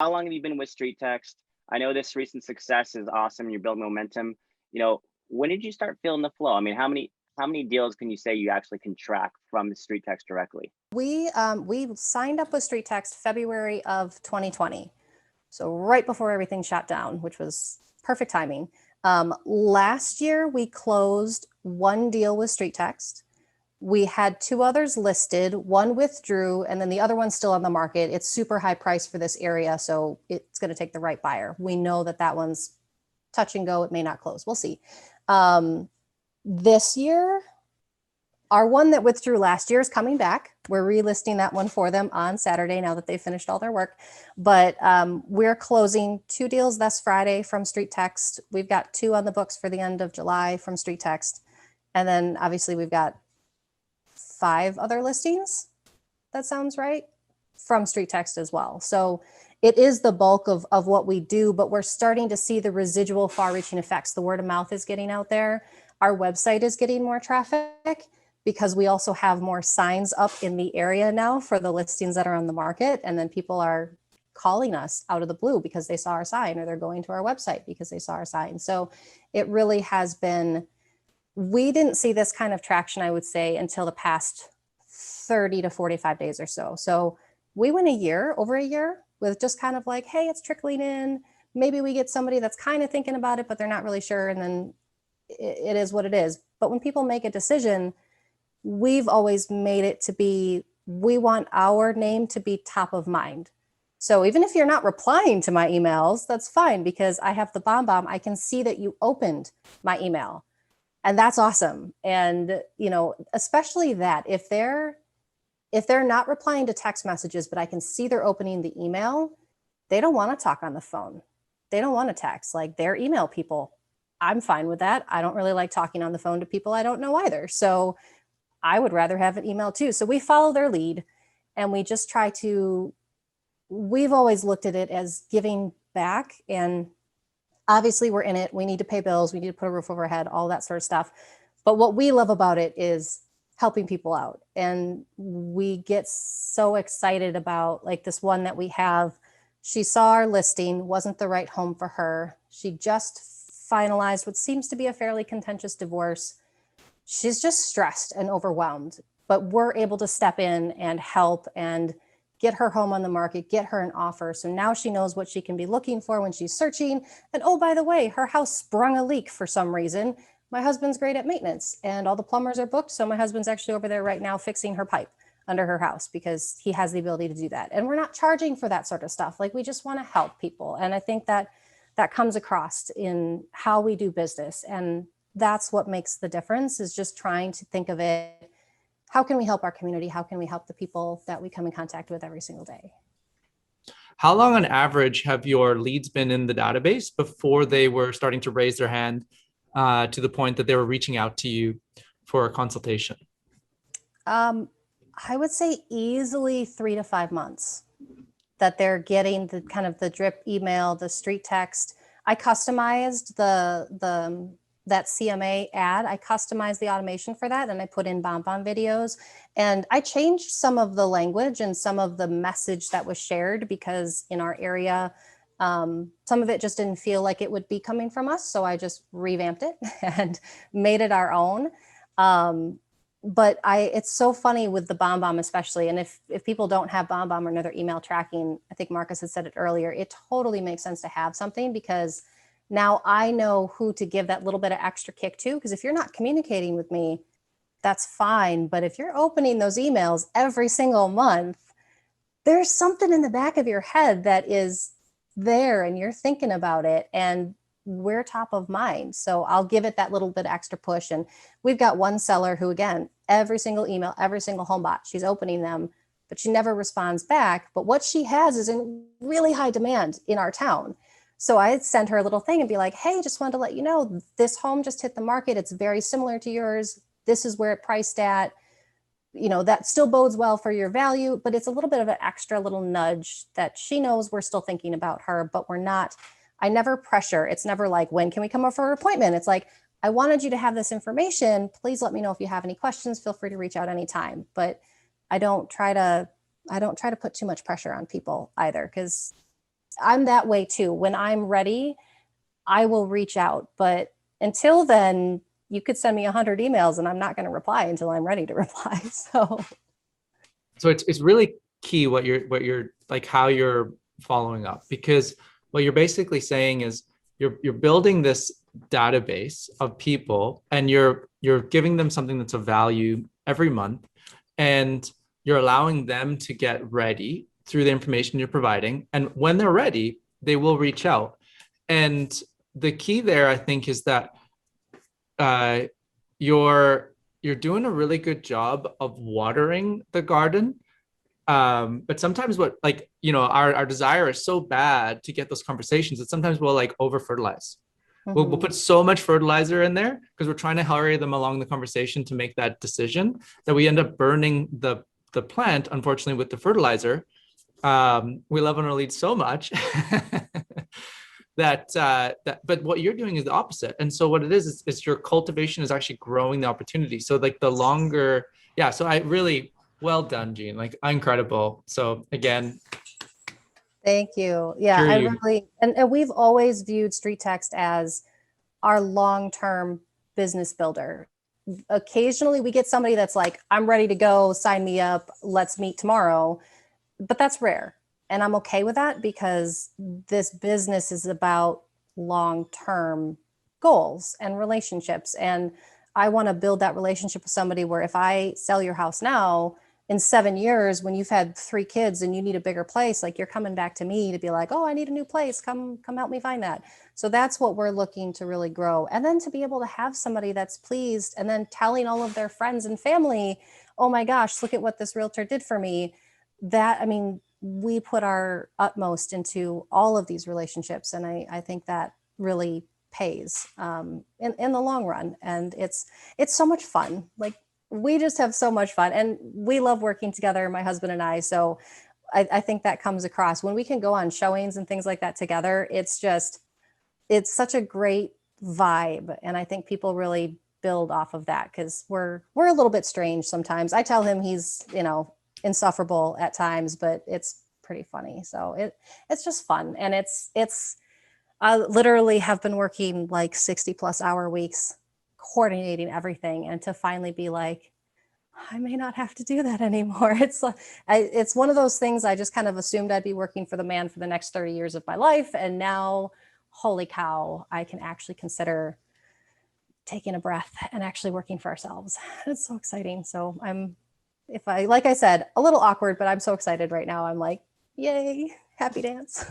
How long have you been with StreetText? I know this recent success is awesome. You're building momentum. When did you start feeling the flow? I mean, how many deals can you say you actually can track from the StreetText directly? We signed up with StreetText February of 2020, so right before everything shut down, which was perfect timing. Last year, we closed one deal with StreetText. We had two others listed. One withdrew, and then the other one's still on the market. It's super high price for this area, so it's going to take the right buyer. We know that that one's touch and go. It may not close. We'll see. This year, our one that withdrew last year is coming back. We're relisting that one for them on Saturday now that they've finished all their work. But we're closing two deals this Friday from StreetText. We've got two on the books for the end of July from StreetText. And then obviously we've got 5 other listings. That sounds right, from StreetText as well. So it is the bulk of what we do, but we're starting to see the residual far-reaching effects. The word of mouth is getting out there. Our website is getting more traffic, because we also have more signs up in the area now for the listings that are on the market. And then people are calling us out of the blue because they saw our sign, or they're going to our website because they saw our sign. So it really has been, we didn't see this kind of traction, I would say, until the past 30 to 45 days or so. So we went over a year with just kind of like, hey, it's trickling in. Maybe we get somebody that's kind of thinking about it, but they're not really sure. And then it is what it is. But when people make a decision, we've always made it to be, we want our name to be top of mind. So even if you're not replying to my emails, that's fine, because I have the BombBomb. I can see that you opened my email, and that's awesome. And, especially that if they're not replying to text messages, but I can see they're opening the email, they don't want to talk on the phone. They don't want to text. Like, they're email people. I'm fine with that. I don't really like talking on the phone to people I don't know either. So I would rather have an email too. So we follow their lead, and we just try to, we've always looked at it as giving back. And obviously we're in it. We need to pay bills. We need to put a roof over our head, all that sort of stuff. But what we love about it is helping people out. And we get so excited about, like, this one that we have. She saw our listing, wasn't the right home for her. She just finalized what seems to be a fairly contentious divorce. She's just stressed and overwhelmed, but we're able to step in and help and get her home on the market, get her an offer. So now she knows what she can be looking for when she's searching. And oh, by the way, her house sprung a leak for some reason. My husband's great at maintenance, and all the plumbers are booked. So my husband's actually over there right now fixing her pipe under her house, because he has the ability to do that. And we're not charging for that sort of stuff. Like, we just want to help people. And I think that comes across in how we do business. And that's what makes the difference, is just trying to think of it. How can we help our community? How can we help the people that we come in contact with every single day? How long on average have your leads been in the database before they were starting to raise their hand to the point that they were reaching out to you for a consultation? I would say easily 3 to 5 months that they're getting the kind of the drip email, the StreetText. I customized that CMA ad. I customized the automation for that, and I put in BombBomb videos, and I changed some of the language and some of the message that was shared, because in our area, some of it just didn't feel like it would be coming from us. So I just revamped it and made it our own. But it's so funny with the BombBomb especially. And if people don't have BombBomb or another email tracking, I think Marcus had said it earlier, it totally makes sense to have something, because now I know who to give that little bit of extra kick to. Because if you're not communicating with me, that's fine. But if you're opening those emails every single month, there's something in the back of your head that is there, and you're thinking about it, and we're top of mind. So I'll give it that little bit extra push. And we've got one seller who, again, every single email, every single home bot, she's opening them, but she never responds back. But what she has is in really high demand in our town. So I'd send her a little thing and be like, hey, just wanted to let you know, this home just hit the market. It's very similar to yours. This is where it priced at. That still bodes well for your value, but it's a little bit of an extra little nudge that she knows we're still thinking about her, but we're not. I never pressure. It's never like, when can we come over for an appointment? It's like, I wanted you to have this information. Please let me know if you have any questions. Feel free to reach out anytime. But I don't try to put too much pressure on people either, because I'm that way too. When I'm ready, I will reach out. But until then, you could send me 100 emails and I'm not going to reply until I'm ready to reply. So it's really key what you're like, how you're following up, because what you're basically saying is you're building this database of people, and you're giving them something that's of value every month, and you're allowing them to get ready through the information you're providing. And when they're ready, they will reach out. And the key there, I think, is that uh, you're doing a really good job of watering the garden. But sometimes what, like, our desire is so bad to get those conversations that sometimes we'll like over fertilize. We'll put so much fertilizer in there because we're trying to hurry them along the conversation to make that decision, that we end up burning the plant, unfortunately, with the fertilizer. We love on our leads so much that but what you're doing is the opposite. And so what it is your cultivation is actually growing the opportunity. So like the longer, yeah. So I really, well done, Jean, like incredible. So again, thank you. Yeah, I really, and we've always viewed StreetText as our long-term business builder. Occasionally we get somebody that's like, I'm ready to go, sign me up, let's meet tomorrow. But that's rare. And I'm okay with that, because this business is about long-term goals and relationships. And I want to build that relationship with somebody where if I sell your house now, in 7 years, when you've had 3 kids and you need a bigger place, like, you're coming back to me to be like, oh, I need a new place. Come help me find that. So that's what we're looking to really grow. And then to be able to have somebody that's pleased and then telling all of their friends and family, oh my gosh, look at what this realtor did for me. That, I mean, we put our utmost into all of these relationships. And I think that really pays in the long run. And it's so much fun. Like, we just have so much fun, and we love working together, my husband and I. So I think that comes across when we can go on showings and things like that together. It's such a great vibe. And I think people really build off of that, because we're a little bit strange sometimes. I tell him he's, insufferable at times, but it's pretty funny. So it's just fun. And I literally have been working like 60+ hour weeks, coordinating everything, and to finally be like, I may not have to do that anymore. It's one of those things I just kind of assumed I'd be working for the man for the next 30 years of my life. And now, holy cow, I can actually consider taking a breath and actually working for ourselves. It's so exciting. So like I said, a little awkward, but I'm so excited right now. I'm like, yay, happy dance.